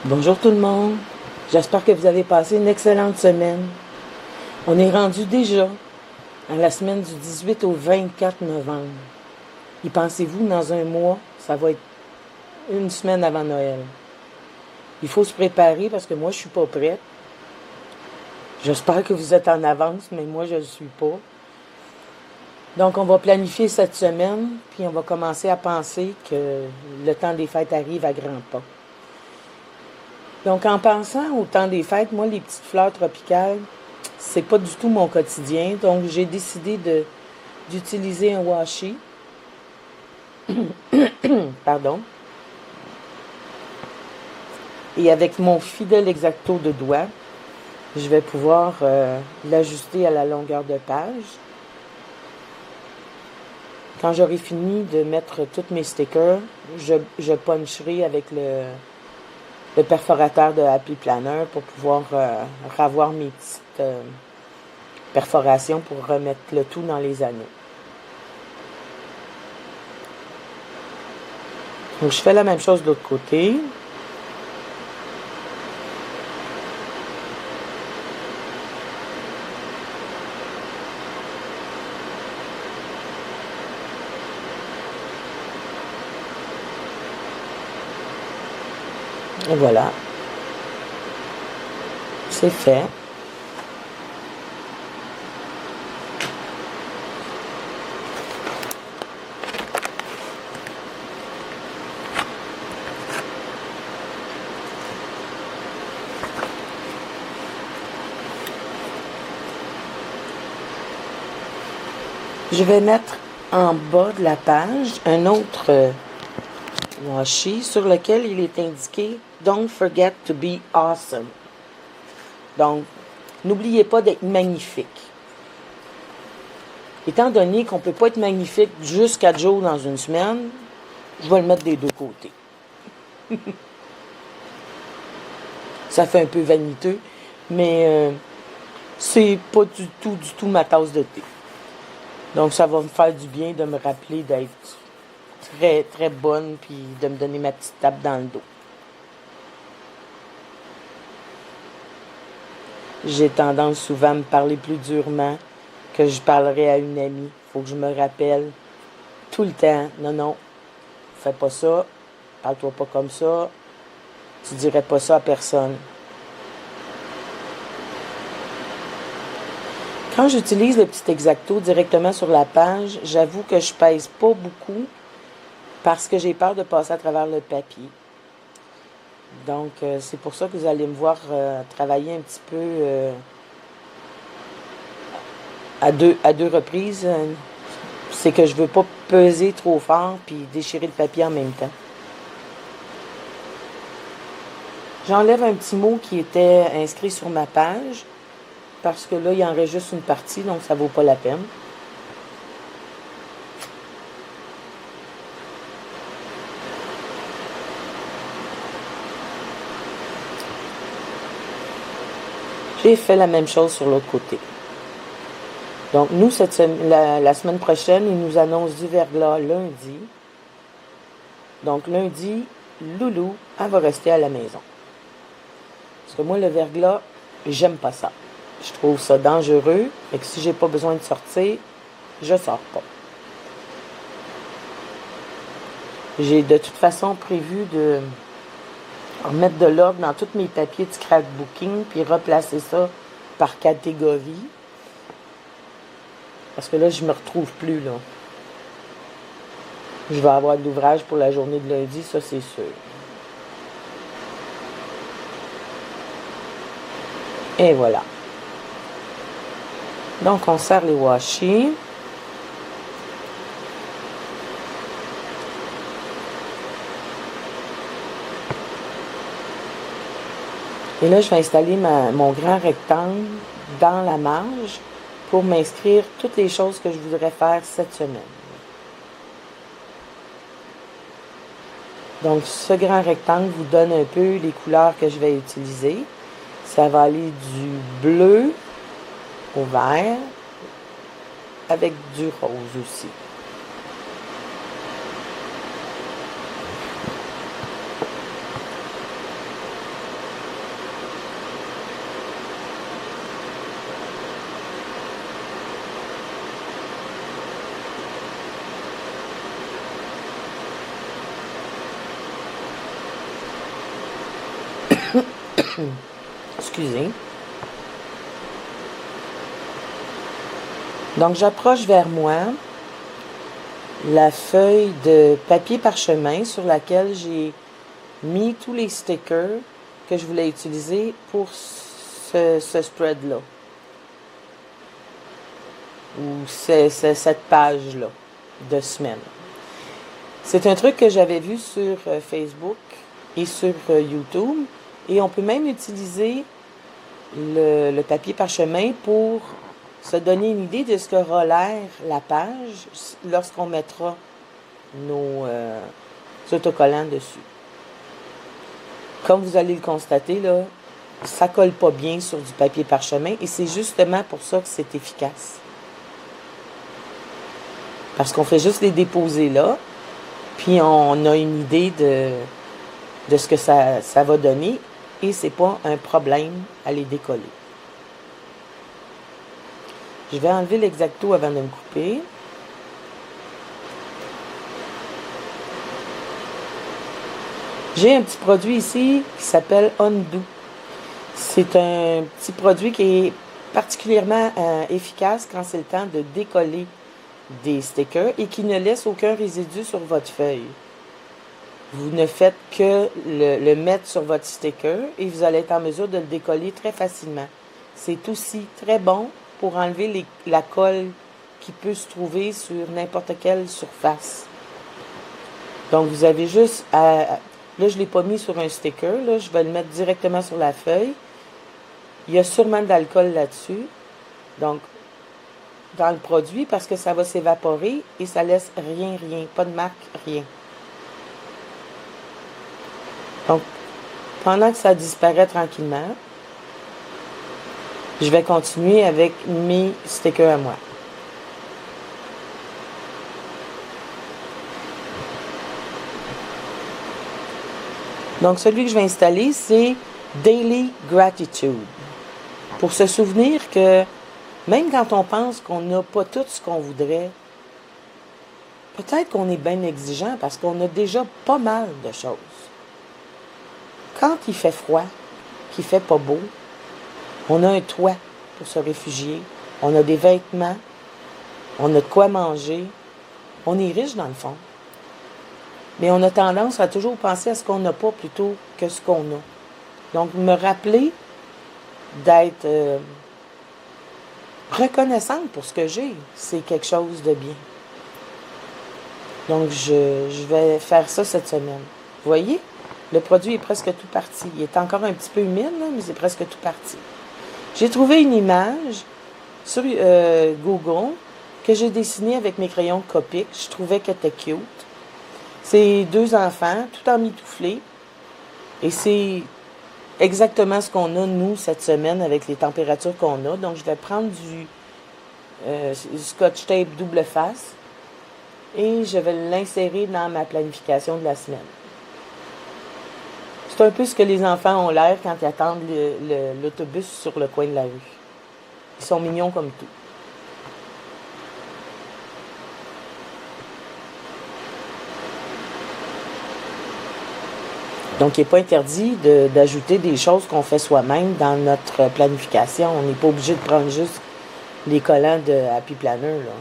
Bonjour tout le monde. J'espère que vous avez passé une excellente semaine. On est rendu déjà à la semaine du 18 au 24 novembre. Y pensez-vous, dans un mois, ça va être une semaine avant Noël. Il faut se préparer parce que moi, je suis pas prête. J'espère que vous êtes en avance, mais moi, je ne le suis pas. Donc, on va planifier cette semaine, puis on va commencer à penser que le temps des fêtes arrive à grands pas. Donc, en pensant au temps des fêtes, moi, les petites fleurs tropicales, c'est pas du tout mon quotidien. Donc, j'ai décidé d'utiliser un washi. Pardon. Et avec mon fidèle exacto de doigt, je vais pouvoir l'ajuster à la longueur de page. Quand j'aurai fini de mettre tous mes stickers, je puncherai avec le perforateur de Happy Planner pour pouvoir ravoir mes petites perforations pour remettre le tout dans les anneaux. Donc, je fais la même chose de l'autre côté. Et voilà. C'est fait. Je vais mettre en bas de la page un autre washi sur lequel il est indiqué « Don't forget to be awesome ». Donc, n'oubliez pas d'être magnifique. Étant donné qu'on ne peut pas être magnifique juste 4 jours dans une semaine, je vais le mettre des deux côtés. Ça fait un peu vaniteux, mais c'est pas du tout ma tasse de thé. Donc, ça va me faire du bien de me rappeler d'être très, très bonne, puis de me donner ma petite tape dans le dos. J'ai tendance souvent à me parler plus durement que je parlerai à une amie. Il faut que je me rappelle tout le temps. Non, fais pas ça, parle-toi pas comme ça, tu dirais pas ça à personne. Quand j'utilise le petit exacto directement sur la page, j'avoue que je pèse pas beaucoup parce que j'ai peur de passer à travers le papier. Donc, c'est pour ça que vous allez me voir travailler un petit peu à deux reprises. C'est que je veux pas peser trop fort puis déchirer le papier en même temps. J'enlève un petit mot qui était inscrit sur ma page parce que là, il en reste juste une partie, donc ça vaut pas la peine. J'ai fait la même chose sur l'autre côté. Donc, nous, la semaine prochaine, ils nous annoncent du verglas lundi. Donc, lundi, Loulou, elle va rester à la maison. Parce que moi, le verglas, j'aime pas ça. Je trouve ça dangereux. Et que si j'ai pas besoin de sortir, je sors pas. J'ai de toute façon prévu de remettre de l'ordre dans tous mes papiers de scrapbooking, puis replacer ça par catégorie. Parce que là, je me retrouve plus, là. Je vais avoir de l'ouvrage pour la journée de lundi, ça, c'est sûr. Et voilà. Donc, on serre les washi. Et là, je vais installer mon grand rectangle dans la marge pour m'inscrire toutes les choses que je voudrais faire cette semaine. Donc, ce grand rectangle vous donne un peu les couleurs que je vais utiliser. Ça va aller du bleu au vert avec du rose aussi. Excusez. Donc, j'approche vers moi la feuille de papier parchemin sur laquelle j'ai mis tous les stickers que je voulais utiliser pour ce spread-là. Ou cette page-là de semaine. C'est un truc que j'avais vu sur Facebook et sur YouTube. Et on peut même utiliser le papier parchemin pour se donner une idée de ce qu'aura l'air la page lorsqu'on mettra nos autocollants dessus. Comme vous allez le constater, là, ça ne colle pas bien sur du papier parchemin et c'est justement pour ça que c'est efficace. Parce qu'on fait juste les déposer là, puis on a une idée de ce que ça va donner et c'est pas un problème à les décoller. Je vais enlever l'exacto avant de me couper. J'ai un petit produit ici qui s'appelle Undo. C'est un petit produit qui est particulièrement efficace quand c'est le temps de décoller des stickers et qui ne laisse aucun résidu sur votre feuille. Vous ne faites que le mettre sur votre sticker et vous allez être en mesure de le décoller très facilement. C'est aussi très bon pour enlever la colle qui peut se trouver sur n'importe quelle surface. Donc, vous avez juste à... Là, je ne l'ai pas mis sur un sticker. Là, je vais le mettre directement sur la feuille. Il y a sûrement de l'alcool là-dessus. Donc, dans le produit, parce que ça va s'évaporer et ça laisse rien. Pas de marque, rien. Donc, pendant que ça disparaît tranquillement, je vais continuer avec mes stickers à moi. Donc, celui que je vais installer, c'est Daily Gratitude. Pour se souvenir que même quand on pense qu'on n'a pas tout ce qu'on voudrait, peut-être qu'on est bien exigeant parce qu'on a déjà pas mal de choses. Quand il fait froid, qu'il fait pas beau, on a un toit pour se réfugier, on a des vêtements, on a de quoi manger, on est riche dans le fond. Mais on a tendance à toujours penser à ce qu'on n'a pas plutôt que ce qu'on a. Donc, me rappeler d'être reconnaissante pour ce que j'ai, c'est quelque chose de bien. Donc, je vais faire ça cette semaine. Vous voyez? Le produit est presque tout parti. Il est encore un petit peu humide, là, mais c'est presque tout parti. J'ai trouvé une image sur Google que j'ai dessinée avec mes crayons Copic. Je trouvais qu'elle était cute. C'est 2 enfants, tout emmitouflés. Et c'est exactement ce qu'on a, nous, cette semaine, avec les températures qu'on a. Donc, je vais prendre du scotch tape double face et je vais l'insérer dans ma planification de la semaine. C'est un peu ce que les enfants ont l'air quand ils attendent l'autobus sur le coin de la rue. Ils sont mignons comme tout. Donc, il n'est pas interdit d'ajouter des choses qu'on fait soi-même dans notre planification. On n'est pas obligé de prendre juste les collants de Happy Planner, là.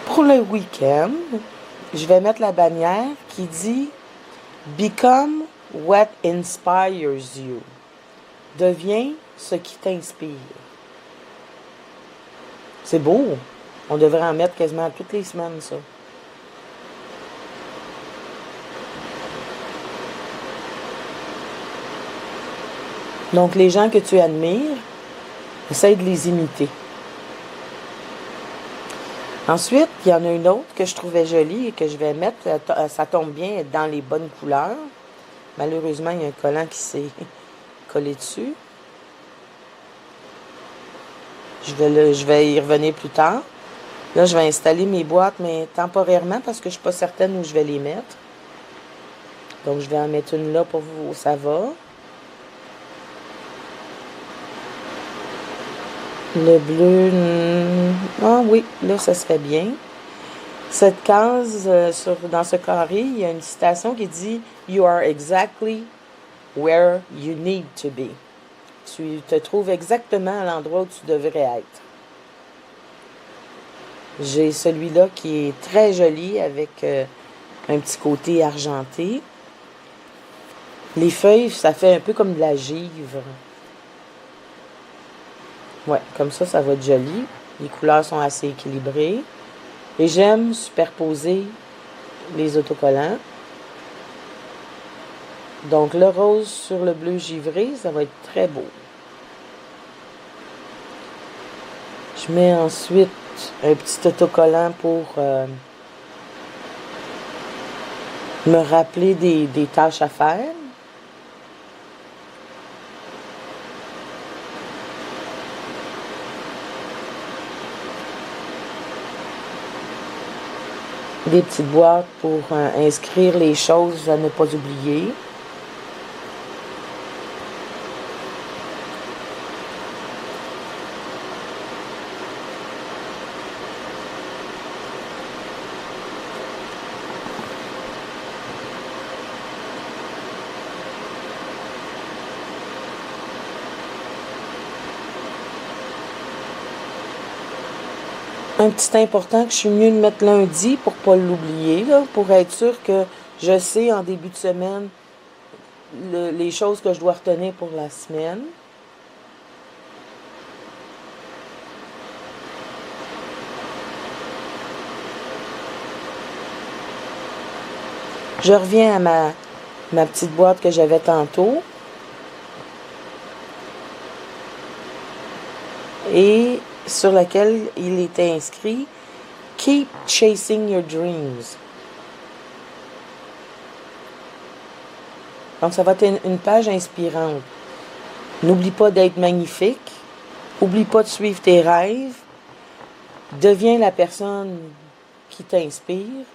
Pour le week-end, je vais mettre la bannière qui dit « Become what inspires you ». Deviens ce qui t'inspire. C'est beau. On devrait en mettre quasiment toutes les semaines, ça. Donc, les gens que tu admires, essaye de les imiter. Ensuite, il y en a une autre que je trouvais jolie et que je vais mettre. Ça tombe bien, être dans les bonnes couleurs. Malheureusement, il y a un collant qui s'est collé dessus. Je vais y revenir plus tard. Là, je vais installer mes boîtes, mais temporairement, parce que je ne suis pas certaine où je vais les mettre. Donc, je vais en mettre une là pour vous, ça va. Le bleu, ah oui, là, ça se fait bien. Cette case, dans ce carré, il y a une citation qui dit « You are exactly where you need to be ». Tu te trouves exactement à l'endroit où tu devrais être. J'ai celui-là qui est très joli avec un petit côté argenté. Les feuilles, ça fait un peu comme de la givre. Ouais, comme ça va être joli. Les couleurs sont assez équilibrées. Et j'aime superposer les autocollants. Donc, le rose sur le bleu givré, ça va être très beau. Je mets ensuite un petit autocollant pour me rappeler des tâches à faire. Des petites boîtes pour inscrire les choses à ne pas oublier. Un petit important que je suis mieux de mettre lundi pour pas l'oublier, là, pour être sûr que je sais en début de semaine les choses que je dois retenir pour la semaine. Je reviens à ma petite boîte que j'avais tantôt. Et sur laquelle il était inscrit « Keep chasing your dreams ». Donc, ça va être une page inspirante. N'oublie pas d'être magnifique. Oublie pas de suivre tes rêves. Deviens la personne qui t'inspire.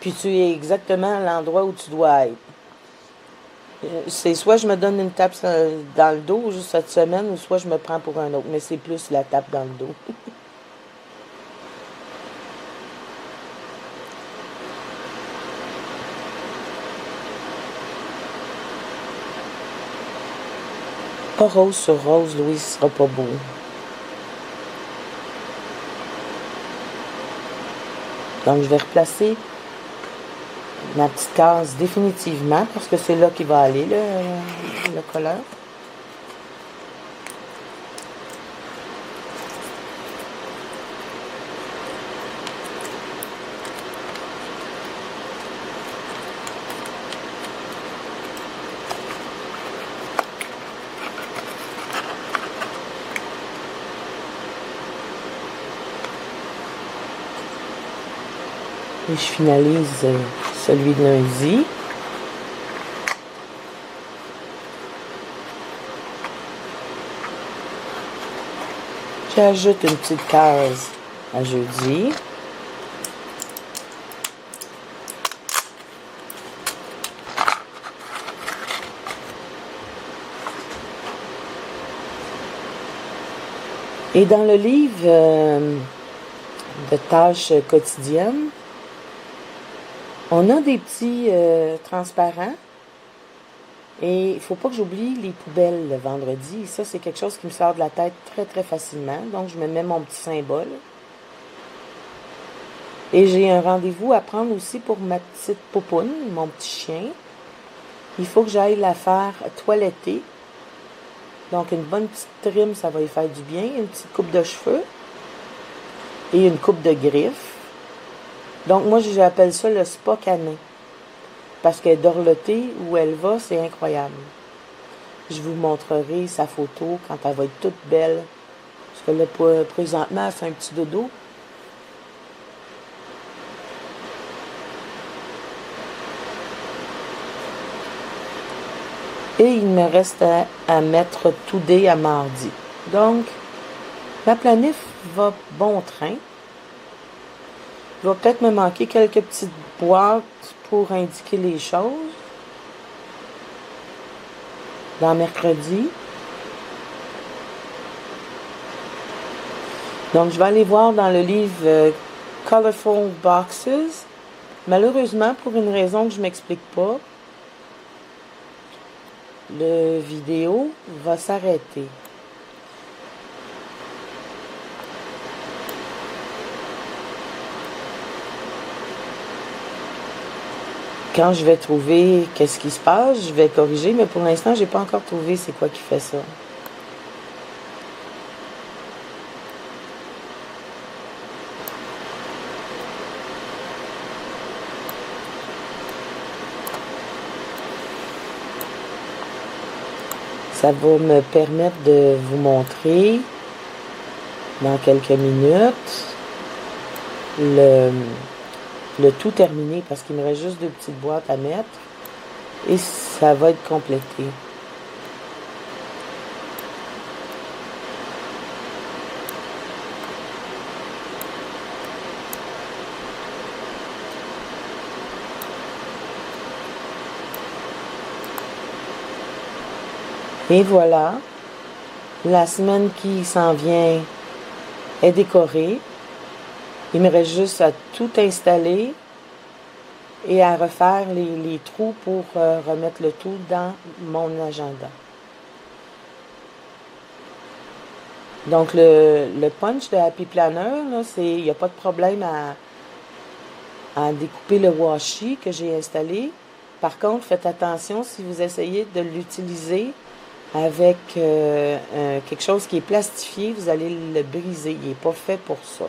Puis tu es exactement à l'endroit où tu dois être. C'est soit je me donne une tape dans le dos juste cette semaine, ou soit je me prends pour un autre. Mais c'est plus la tape dans le dos. Pas rose sur rose, Louise, ce sera pas beau. Donc, je vais replacer ma petite case définitivement, parce que c'est là qu'il va aller, le colleur. Et je finalise celui de lundi. J'ajoute une petite case à jeudi. Et dans le livre de tâches quotidiennes, on a des petits transparents. Et il ne faut pas que j'oublie les poubelles le vendredi. Ça, c'est quelque chose qui me sort de la tête très, très facilement. Donc, je me mets mon petit symbole. Et j'ai un rendez-vous à prendre aussi pour ma petite poupoune, mon petit chien. Il faut que j'aille la faire toiletter. Donc, une bonne petite trim, ça va lui faire du bien. Une petite coupe de cheveux. Et une coupe de griffes. Donc, moi, j'appelle ça le spa canin. Parce que dorlotée, où elle va, c'est incroyable. Je vous montrerai sa photo quand elle va être toute belle. Parce que là, présentement, elle fait un petit dodo. Et il me reste à mettre tout dé à mardi. Donc, ma planif va bon train. Il va peut-être me manquer quelques petites boîtes pour indiquer les choses. Dans mercredi. Donc, je vais aller voir dans le livre Colorful Boxes. Malheureusement, pour une raison que je m'explique pas, le vidéo va s'arrêter. Quand je vais trouver qu'est-ce qui se passe, je vais corriger, mais pour l'instant, j'ai pas encore trouvé c'est quoi qui fait ça. Ça va me permettre de vous montrer dans quelques minutes le tout terminé parce qu'il me reste juste 2 petites boîtes à mettre et ça va être complété. Et voilà, la semaine qui s'en vient est décorée. Il me reste juste à tout installer et à refaire les trous pour remettre le tout dans mon agenda. Donc, le punch de Happy Planner, il n'y a pas de problème à découper le washi que j'ai installé. Par contre, faites attention si vous essayez de l'utiliser avec quelque chose qui est plastifié, vous allez le briser. Il n'est pas fait pour ça.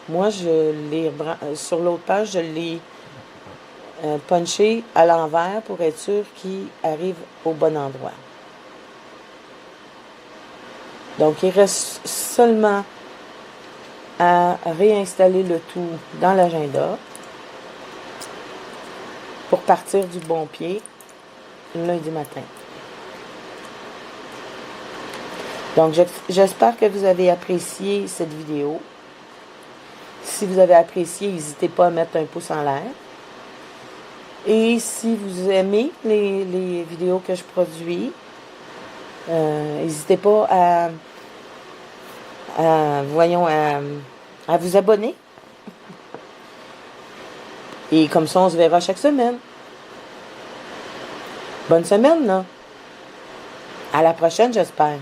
Moi, sur l'autre page, je l'ai punché à l'envers pour être sûr qu'il arrive au bon endroit. Donc, il reste seulement à réinstaller le tout dans l'agenda pour partir du bon pied lundi matin. Donc, j'espère que vous avez apprécié cette vidéo. Si vous avez apprécié, n'hésitez pas à mettre un pouce en l'air. Et si vous aimez les vidéos que je produis, n'hésitez pas à vous abonner. Et comme ça, on se verra chaque semaine. Bonne semaine, là. À la prochaine, j'espère.